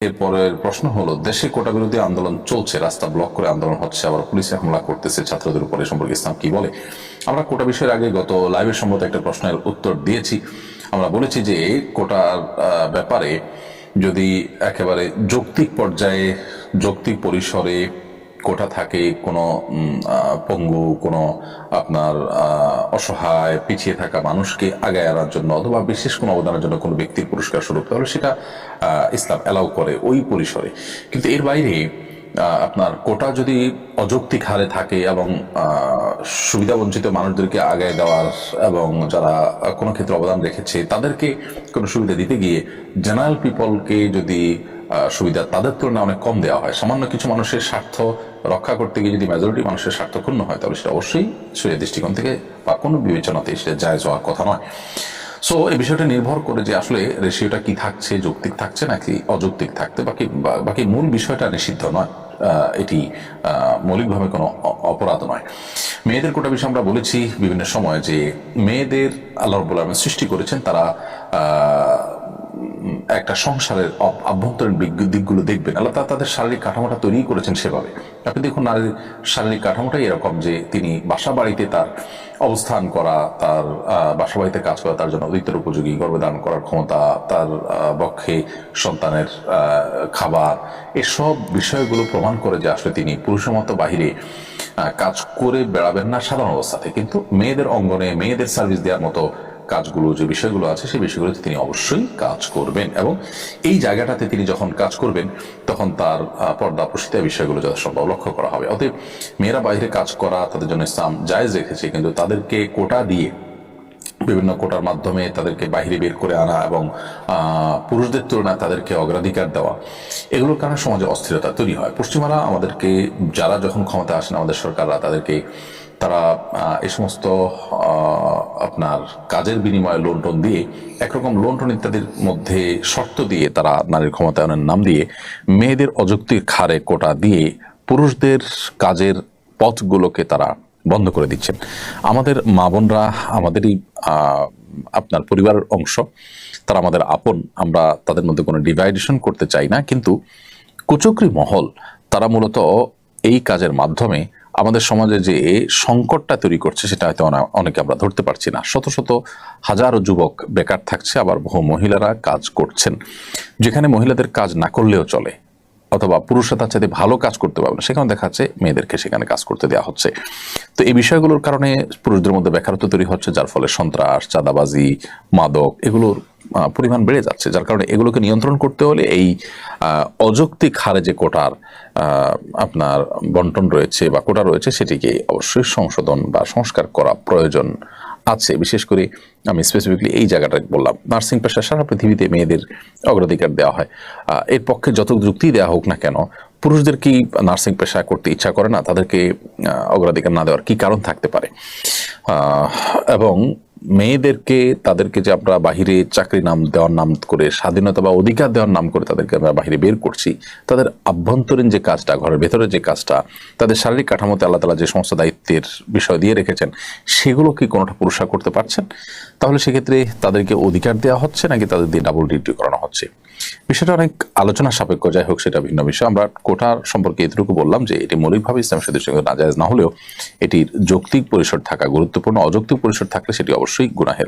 এরপরের প্রশ্ন হলো, দেশে কোটা বিরোধী আন্দোলন চলছে, রাস্তা ব্লক করে আন্দোলন হচ্ছে, আবার পুলিশে হামলা করতেছে ছাত্রদের উপরে, সম্পর্কে ইসলাম কি বলে? আমরা কোটা বিষয়ের আগে গত লাইভের সম্মত একটা প্রশ্নের উত্তর দিয়েছি। আমরা বলেছি যে কোটার ব্যাপারে যদি একেবারে যৌক্তিক পর্যায়ে, যৌক্তিক পরিসরে কোটা থাকে, কোনো পঙ্গু, কোনো আপনার অসহায় পিছিয়ে থাকা মানুষকে আগায় আনার জন্য অথবা বিশেষ কোনো অবদানের জন্য কোনো ব্যক্তির পুরস্কার স্বরূপ, তাহলে সেটা ইসলাম অ্যালাউ করে ওই পরিসরে। কিন্তু এর বাইরে আপনার কোটা যদি অযৌক্তিক হারে থাকে এবং সুবিধাবঞ্চিত মানুষদেরকে আগায় দেওয়ার এবং যারা কোনো ক্ষেত্রে অবদান রেখেছে তাদেরকে কোনো সুবিধা দিতে গিয়ে জেনারেল পিপলকে যদি সুবিধা তাদের তুলনায় অনেক কম দেওয়া হয়, সামান্য কিছু মানুষের স্বার্থ রক্ষা করতে গিয়ে যদি মেজরিটি মানুষের স্বার্থ ক্ষুণ্ণ হয়, তাহলে সেটা অবশ্যই শরীয়তের দৃষ্টিকোণ থেকে বা কোনো বিবেচনাতে সেটা জায়েজ হওয়ার কথা নয়। সো এই বিষয়টা নির্ভর করে যে আসলে রেশিওটা কি থাকছে, যৌক্তিক থাকছে নাকি অযৌক্তিক থাকতে, বাকি মূল বিষয়টা নিষিদ্ধ নয়, এটি মৌলিকভাবে কোনো অপরাধ নয়। মেয়েদের কোটা বিষয়ে আমরা বলেছি বিভিন্ন সময় যে মেয়েদের আল্লাহ রাব্বুল আলামিন সৃষ্টি করেছেন, তারা একটা সংসারের আভ্যন্তরীণ দিকগুলো দেখবেন। আল্লাহ তাদের শারীরিক কাঠামোটা তৈরি করেছেন সেভাবে। আপনি দেখুন, নারীর শারীরিক কাঠামোটাই এরকম যে তিনি বাসা বাড়িতে তার অবস্থান করা, তার বাসা বাড়িতে কাজ করা তার জন্য অধিকতর উপযোগী, গর্ভধারণ করার ক্ষমতা, তার বক্ষে সন্তানের খাবার, এসব বিষয়গুলো প্রমাণ করে যে আসলে তিনি পুরুষের মতো বাহিরে কাজ করে বেড়াবেন না সাধারণ অবস্থাতে, কিন্তু মেয়েদের অঙ্গনে মেয়েদের সার্ভিস দেওয়ার মতো কাজগুলো, যে বিষয়গুলো আছে সেই বিষয়গুলোতে তিনি অবশ্যই কাজ করবেন। এবং এই জায়গাটাতে তিনি যখন কাজ করবেন তখন তার পর্দা প্রসিদ্ধ বিষয়গুলো যথাসম্ভব লক্ষ্য করা হবে। অতএব মেয়েরা বাইরে কাজ করা তাদের জন্য ইসলাম জায়েজ রেখেছে, কিন্তু তাদেরকে কোটা দিয়ে, বিভিন্ন কোটার মাধ্যমে তাদেরকে বাইরে বের করে আনা এবং পুরুষদের তুলনায় তাদেরকে অগ্রাধিকার দেওয়া, এগুলোর কারণে সমাজে অস্থিরতা তৈরি হয়। পশ্চিমারা আমাদেরকে, যারা যখন ক্ষমতা আসেন আমাদের সরকাররা, তারা এই সমস্ত আপনার কাজের বিনিময়ে লোন টোন দিয়ে, একরকম লোন টোন ইত্যাদির মধ্যে শর্ত দিয়ে তারা নারীর ক্ষমতায়নের নাম দিয়ে মেয়েদের অযৌক্তিক হারে কোটা দিয়ে পুরুষদের কাজের পথগুলোকে তারা বন্ধ করে দিচ্ছেন। আমাদের মা বোনরা আমাদেরই আপনার পরিবারের অংশ, তারা আমাদের আপন, আমরা তাদের মধ্যে কোনো ডিভাইডেশন করতে চাই না, কিন্তু কুচক্রী মহল তারা মূলত এই কাজের মাধ্যমে আমাদের সমাজে যে সংকটটা তৈরি করছে সেটা হয়তো অনেকে আমরা ধরতে পারছি না। শত শত হাজারো যুবক বেকার থাকছে, আবার বহু মহিলারা কাজ করছেন। যেখানে মহিলাদের কাজ না করলেও চলে অথবা পুরুষরা তার চাইতে ভালো কাজ করতে পারবে না, সেখানে দেখা যাচ্ছে মেয়েদেরকে সেখানে কাজ করতে দেওয়া হচ্ছে। তো এই বিষয়গুলোর কারণে পুরুষদের মধ্যে বেকারত্ব তৈরি হচ্ছে, যার ফলে সন্ত্রাস, চাঁদাবাজি, মাদক এগুলোর পরিমাণ বেড়ে যাচ্ছে। যার কারণে এগুলোকে নিয়ন্ত্রণ করতে হলে এই অযৌক্তিক হারে যে কোটার আপনার বন্টন রয়েছে বা কোটা রয়েছে, সেটিকে অবশ্যই সংশোধন বা সংস্কার করা প্রয়োজন আছে। বিশেষ করে আমি স্পেসিফিকলি এই জায়গাটা বললাম, নার্সিং পেশা সারা পৃথিবীতে মেয়েদের অগ্রাধিকার দেওয়া হয়। এর পক্ষে যত যুক্তি দেওয়া হোক না কেন, পুরুষদের কি নার্সিং পেশা করতে ইচ্ছা করে না? তাদেরকে অগ্রাধিকার না দেওয়ার কি কারণ থাকতে পারে? এবং মেয়েদেরকে, তাদেরকে যে আমরা বাহিরে চাকরি নাম দেওয়ার নাম করে, স্বাধীনতা বা অধিকার দেওয়ার নাম করে তাদেরকে আমরা বাহিরে বের করছি, তাদের আভ্যন্তরীণ যে কাজটা, ঘরের ভেতরে যে কাজটা, তাদের শারীরিক কাঠামোতে আল্লাহ তাআলা যে সমস্ত দায়িত্বের বিষয় দিয়ে রেখেছেন, সেগুলো কি কোনোটা পুরুষরা করতে পারছেন? তাহলে সেক্ষেত্রে তাদেরকে অধিকার দেওয়া হচ্ছে নাকি তাদের দিয়ে ডাবল ডিউটি করানো হচ্ছে? বিষয়টা অনেক আলোচনা সাপেক্ষ, যাই হোক সেটা ভিন্ন বিষয়। আমরা কোটার সম্পর্কে এতটুকু বললাম যে এটি মৌলিকভাবে ইসলাম দৃষ্টিকোণ নাজায়েজ না হলেও এটির যৌক্তিক পরিসর থাকা গুরুত্বপূর্ণ। অযৌক্তিক পরিসর থাকলে সেটি অবশ্যই গুনাহের